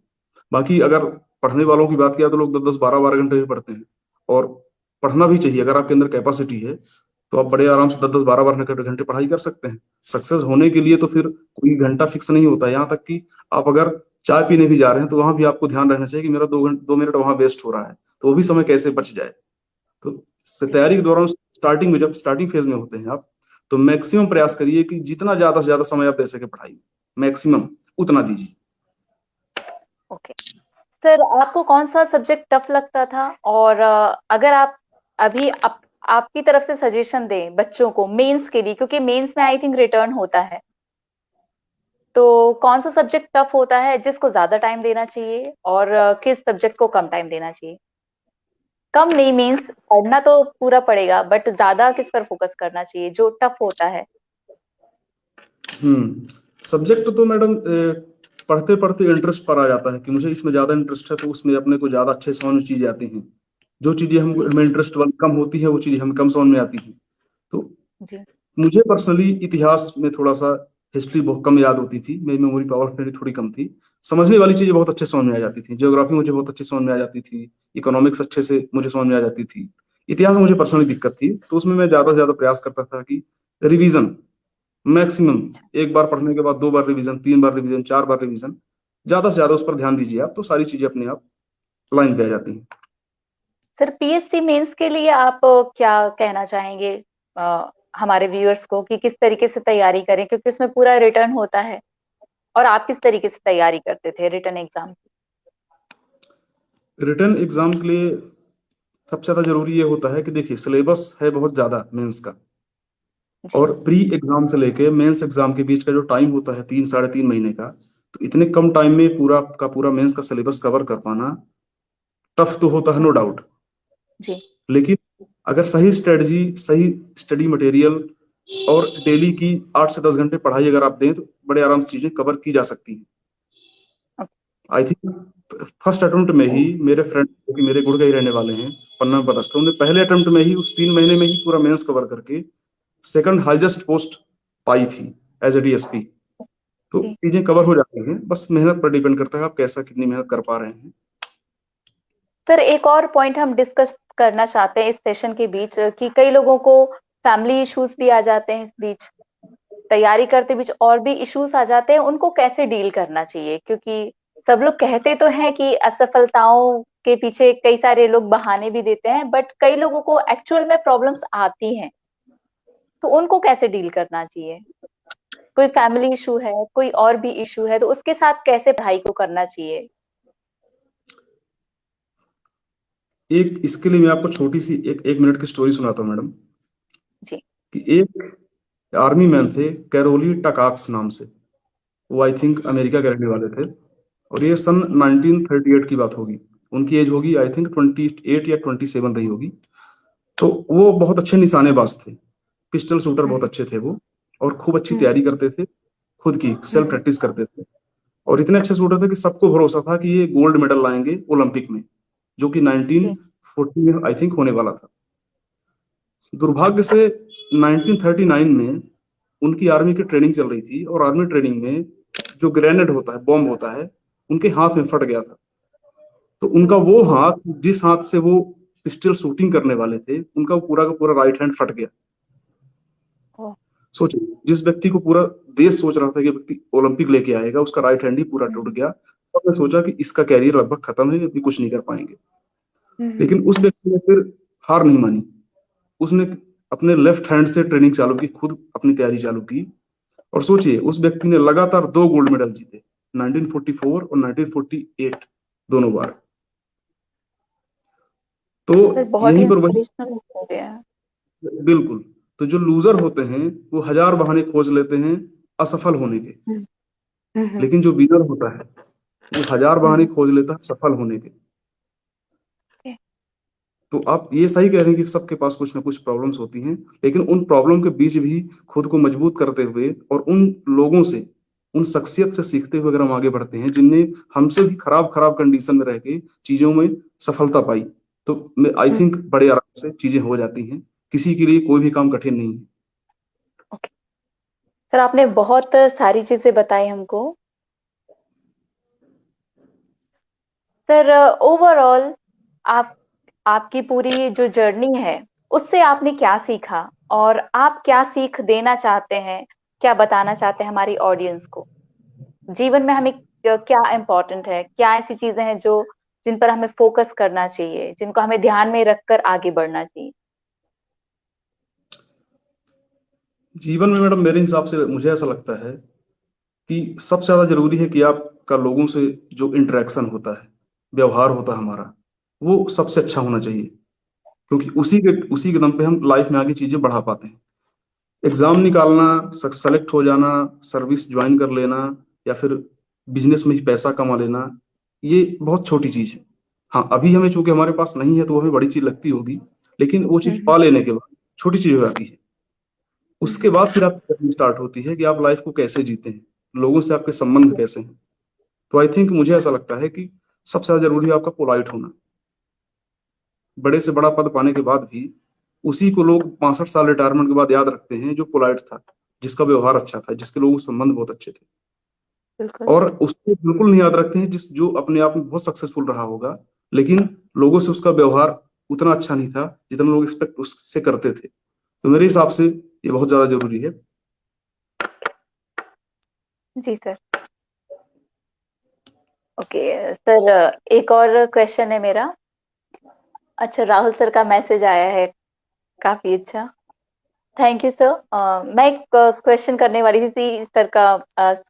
बाकी अगर पढ़ने वालों की बात किया तो लोग 10-10 12-12 घंटे भी पढ़ते हैं। और पढ़ना भी चाहिए, अगर आपके अंदर कैपेसिटी है तो आप बड़े आराम से 10-10 12 12 घंटे पढ़ाई कर सकते हैं। सक्सेस होने के लिए तो फिर कोई घंटा फिक्स नहीं होता है। यहाँ तक कि आप अगर चाय पीने भी जा रहे हैं तो वहां भी आपको ध्यान रखना चाहिए कि मेरा 2 मिनट वहां वेस्ट हो रहा है, तो वो भी समय कैसे बच जाए। तो जी। तैयारी के दौरान स्टार्टिंग में, जब स्टार्टिंग फेज में होते हैं आप, तो मैक्सिमम प्रयास करिए कि जितना ज्यादा से ज्यादा समय आप दे सके पढ़ाई में, मैक्सिमम उतना दीजिए। ओके सर, आपको कौन सा सब्जेक्ट टफ लगता था? और अगर आप अभी आपकी तरफ से सजेशन दें बच्चों को मेंस के लिए, क्योंकि मेंस में आई थिंक रिटर्न होता है, तो कौन सा सब्जेक्ट टफ होता है जिसको ज्यादा टाइम देना चाहिए, और किस सब्जेक्ट को कम टाइम देना चाहिए? कम नहीं मीन्स पढ़ना तो पूरा पड़ेगा, बट ज्यादा किस पर फोकस करना चाहिए जो टफ होता है? सब्जेक्ट तो मैडम पढ़ते पढ़ते इंटरेस्ट पर आ जाता है कि मुझे इसमें ज्यादा इंटरेस्ट है, तो उसमें अपने को ज्यादा अच्छे समझ में चीजें आती हैं। जो चीजें जी हमें इंटरेस्ट वाली कम होती है, वो चीजें हमें कम समझ में आती हैं। तो जी। मुझे पर्सनली इतिहास में थोड़ा सा, हिस्ट्री बहुत कम याद होती थी, मेरी मेमोरी पावर मेरी थोड़ी कम थी। समझने वाली चीजें बहुत अच्छे समझ में आ जाती थी, ज्योग्राफी मुझे बहुत अच्छे समझ में आ जाती थी, इकोनॉमिक्स अच्छे से मुझे समझ में आ जाती थी। इतिहास में मुझे पर्सनली दिक्कत थी, तो उसमें मैं ज्यादा से ज्यादा प्रयास करता था कि रिवीजन मैक्सिमम, एक बार पढ़ने के बाद 2 बार रिवीजन, 3 बार रिवीजन, 4 बार रिवीजन, ज्यादा से ज्यादा उस पर ध्यान दीजिए आप, तो सारी चीजें अपने आप लाइन पे आ जाती हैं। सर पीएससी मेंस के लिए आप क्या कहना चाहेंगे हमारे व्यूअर्स को कि किस तरीके से तैयारी करें, क्योंकि उसमें पूरा रिटर्न होता है, और आप किस तरीके से तैयारी करते थे रिटर्न एग्जाम की? रिटर्न एग्जाम के लिए सबसे ज्यादा जरूरी ये होता है कि देखिए सिलेबस है बहुत ज्यादा मेंस का, जी और प्री एग्जाम से लेके मेंस एग्जाम के बीच का जो टाइम होता है 3 साढ़े 3 महीने का, तो इतने कम टाइम में पूरा का पूरा मेंस का सिलेबस कवर कर पाना टफ तो होता है, नो डाउट। जी। लेकिन अगर सही स्ट्रेटजी, सही स्टडी मटेरियल और डेली की 8 से 10 घंटे पढ़ाई अगर आप दें, तो बड़े आराम से चीजें कवर की जा सकती हैं। आई थिंक फर्स्ट अटेम्प्ट में ही मेरे फ्रेंड, जो कि मेरे गुड़ के ही रहने वाले हैं, पन्ना में बरसते, उन्होंने पहले अटेम्प्ट में ही उस 3 महीने में ही पूरा मेंस कवर करके सेकंड हाईएस्ट पोस्ट पाई थी एज ए डीएसपी। तो जी चीजें कवर हो जाती हैं, बस मेहनत पर डिपेंड करता है आप कैसा कितनी मेहनत कर पा रहे हैं। सर, एक और पॉइंट हम डिस्कस करना चाहते हैं इस सेशन के बीच, कि कई लोगों को फैमिली इश्यूज भी आ जाते हैं इस बीच, तैयारी करते बीच और भी इश्यूज आ जाते हैं, उनको कैसे डील करना चाहिए? क्योंकि सब लोग कहते तो हैं कि असफलताओं के पीछे कई सारे लोग बहाने भी देते हैं, बट कई लोगों को एक्चुअल में प्रॉब्लम्स आती हैं, तो उनको कैसे डील करना चाहिए? कोई फैमिली इशू है, कोई और भी इशू है, तो उसके साथ कैसे पढ़ाई को करना चाहिए? एक इसके लिए मैं आपको छोटी सी 1 मिनट की स्टोरी सुनाता हूँ मैडम। जी कि एक आर्मी मैन थे, कैरोली टकाक्स नाम से। वो आई थिंक अमेरिका के रहने वाले थे, और ये सन जी 1938 की बात होगी। उनकी एज होगी आई थिंक 28 या 27 रही होगी। तो वो बहुत अच्छे निशानेबाज थे, पिस्टल शूटर बहुत हम्म अच्छे थे वो, और खूब अच्छी हम्म तैयारी करते थे, खुद की सेल्फ हम्म प्रैक्टिस करते थे। और इतने अच्छे शूटर थे कि सबको भरोसा था कि ये गोल्ड मेडल लाएंगे ओलंपिक में, जो कि जी 1940 में आई थिंक होने वाला था। दुर्भाग्य से 1939 में उनकी आर्मी की ट्रेनिंग चल रही थी, और आर्मी ट्रेनिंग में जो ग्रेनेड होता है, बॉम्ब होता है, उनके हाथ में फट गया था। तो उनका वो हाथ, जिस हाथ से वो पिस्टल शूटिंग करने वाले थे, उनका वो पूरा का पूरा राइट हैंड फट गया। ओ, सोचिए, जिस व्यक्ति को पूरा देश सोच रहा था कि व्यक्ति ओलंपिक लेके आएगा, उसका राइट हैंड ही पूरा टूट हम्म गया। तो हमने सोचा कि इसका कैरियर लगभग खत्म है, अभी कुछ नहीं कर पाएंगे। हम्म लेकिन उस व्यक्ति ने फिर हार नहीं मानी। उसने अपने लेफ्ट हैंड से ट्रेनिंग चालू की, खुद अपनी तैयारी चालू की। और सोचिए, उस व्यक्ति ने लगातार 2 गोल्ड मेडल जीते, 1944 और 1948, दोनों बार। तो सर बहुत ही यहीं पर वही, इंस्पिरेशनल स्टोरी है। बिल्कुल। तो जो लूजर होते हैं, वो हजार बहाने खोज लेते हैं असफल होने के, हम्म हम्म लेकिन जो विनर होता है, वो हजार बहाने हम्म खोज लेता है सफल होने के। okay, तो आप ये सही कह रहे हैं कि सबके पास कुछ ना कुछ प्रॉब्लम्स होती हैं, लेकिन उन प्रॉब्लम के बीच भी खुद को मजबूत करते हुए, और उन लोगों से, उन शख्सियत से सीखते हुए अगर हम आगे बढ़ते हैं जिनने हमसे भी खराब खराब कंडीशन में रह के चीजों में सफलता पाई, तो आई हम्म थिंक बड़े आराम से चीजें हो जाती हैं। किसी के लिए कोई भी काम कठिन नहीं है। ओके। सर आपने बहुत सारी चीजें बताई हमको। सर ओवरऑल आप आपकी पूरी जो जर्नी है उससे आपने क्या सीखा, और आप क्या सीख देना चाहते हैं, क्या बताना चाहते हैं हमारी ऑडियंस को? जीवन में हमें क्या इम्पोर्टेंट है, क्या ऐसी चीजें हैं जो जिन पर हमें फोकस करना चाहिए, जिनको हमें ध्यान में रखकर आगे बढ़ना चाहिए? जीवन में मैडम मेरे हिसाब से मुझे ऐसा लगता है कि सबसे ज्यादा जरूरी है कि आपका लोगों से जो इंटरेक्शन होता है, व्यवहार होता है हमारा, वो सबसे अच्छा होना चाहिए। क्योंकि उसी के दम पे हम लाइफ में आगे चीजें बढ़ा पाते हैं। एग्जाम निकालना, सेलेक्ट हो जाना, सर्विस ज्वाइन कर लेना, या फिर बिजनेस में ही पैसा कमा लेना, ये बहुत छोटी चीज है। हाँ, अभी हमें चूंकि हमारे पास नहीं है तो वो हमें बड़ी चीज लगती होगी, लेकिन वो चीज हम्म पा लेने के बाद छोटी चीज हो जाती है। उसके हम्म बाद फिर आपकी जर्नी स्टार्ट होती है कि आप लाइफ को कैसे जीते हैं, लोगों से आपके संबंध कैसे हैं। तो आई थिंक मुझे ऐसा लगता है कि सबसे ज्यादा जरूरी है आपका पोलाइट होना। बड़े से बड़ा पद पाने के बाद भी उसी को लोग 65 साल रिटायरमेंट के बाद याद रखते हैं जो पोलाइट था, जिसका व्यवहार अच्छा था, जिसके लोगों के संबंध बहुत अच्छे थे। बिल्कुल और उसको बिल्कुल नहीं याद रखते हैं जो अपने आप में बहुत सक्सेसफुल रहा होगा, लेकिन लोगों से उसका व्यवहार उतना अच्छा नहीं था जितना लोग एक्सपेक्ट उससे करते थे। तो मेरे हिसाब से ये बहुत ज्यादा जरूरी है। जी सर। ओके सर, एक और क्वेश्चन है मेरा। अच्छा, राहुल सर का मैसेज आया है, काफी अच्छा। Thank you sir. मैं एक क्वेश्चन करने वाली थी सर का,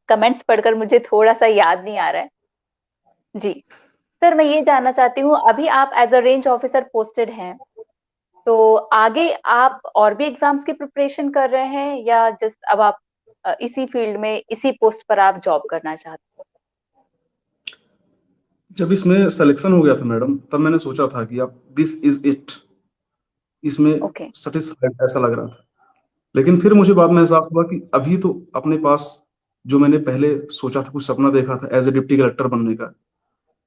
कमेंट्स पढ़कर मुझे थोड़ा सा याद नहीं आ रहा है। जी सर, मैं ये जानना चाहती हूँ, अभी आप as a range officer posted हैं, तो आगे आप और भी एग्जाम्स की प्रिपरेशन कर रहे हैं, या जस्ट अब आप इसी फील्ड में, इसी पोस्ट पर आप जॉब करना चाहते जब इसमें सिलेक्शन हो गया था मैडम, तब मैंने सोचा था कि अब दिस इज इट, इसमें हैं? ओके। सेटिस्फाइड ऐसा लग रहा था। लेकिन फिर जी। मुझे बाद में एहसास हुआ कि अभी तो अपने पास जो मैंने पहले सोचा था, कुछ सपना देखा था एज ए डिप्टी कलेक्टर बनने का,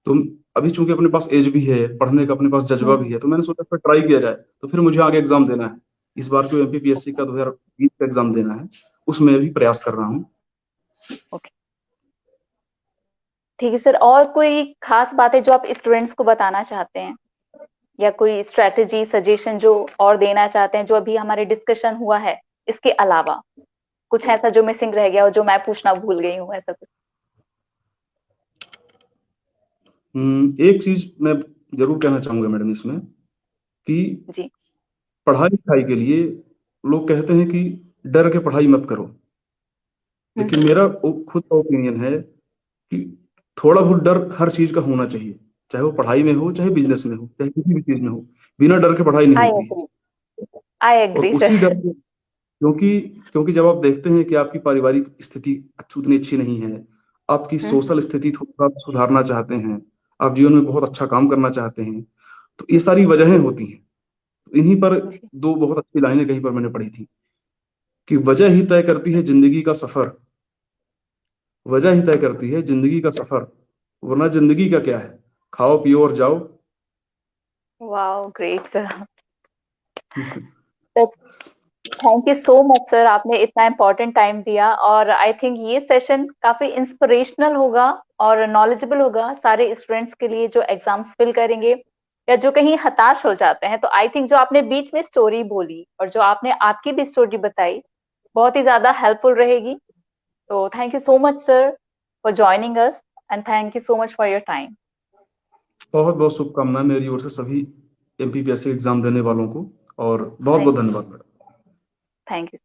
तो अभी चूंकि अपने पास एज भी है, पढ़ने का अपने पास जज्बा भी हम्म। है, तो मैंने सोचा फिर ट्राई किया जाए। तो फिर मुझे आगे एग्जाम देना है। इस बार जो एमपीपीएससी का 2020 का एग्जाम देना है, उसमें भी प्रयास कर रहा हूँ। ओके, ठीक है सर। और कोई खास बात है जो आप स्टूडेंट्स को बताना चाहते हैं, या कोई स्ट्रेटेजी सजेशन जो और देना चाहते हैं, जो अभी हमारे डिस्कशन हुआ है, इसके अलावा कुछ ऐसा जो मिसिंग रह गया हो, जो मैं पूछना भूल गई हूँ, ऐसा कुछ? एक चीज मैं जरूर कहना चाहूंगा मैडम इसमें, कि जी। पढ़ाई लिखाई के लिए लोग कहते हैं कि डर के पढ़ाई मत करो, लेकिन हम्म। मेरा खुद का ओपिनियन है कि थोड़ा बहुत डर हर चीज का होना चाहिए। चाहे वो पढ़ाई में हो, चाहे बिजनेस में हो, चाहे किसी भी चीज में हो, बिना डर के पढ़ाई नहीं आई होती है। एग्री। आई और एग्री उसी डर सर। से, क्योंकि क्योंकि जब आप देखते हैं कि आपकी पारिवारिक स्थिति उतनी अच्छी नहीं है, आपकी सोशल हम्म। स्थिति थोड़ा सा सुधारना चाहते हैं, आप जीवन में बहुत अच्छा काम करना चाहते हैं, तो ये सारी वजहें होती हैं। इन्हीं पर जी। दो बहुत अच्छी लाइनें कहीं पर मैंने पढ़ी थी कि वजह ही तय करती है जिंदगी का सफर, वजह ही तय करती है जिंदगी का सफर, वरना जिंदगी का क्या है, खाओ पियो और जाओ। Wow, great sir. Thank you so much sir, आपने इतना इम्पोर्टेंट टाइम दिया, और आई थिंक ये सेशन काफी इंस्पिरेशनल होगा और नॉलेजेबल होगा सारे स्टूडेंट्स के लिए जो एग्जाम्स फिल करेंगे, या जो कहीं हताश हो जाते हैं। तो आई थिंक जो आपने बीच में स्टोरी बोली, और जो आपने आपकी भी स्टोरी बताई, बहुत ही ज्यादा हेल्पफुल रहेगी। तो thank you so much sir for joining us, and thank you so much for your time. बहुत बहुत शुभकामनाएं मेरी ओर से सभी एमपीपीएससी एग्जाम देने वालों को, और बहुत बहुत थैंक धन्यवाद मैडम। Thank you.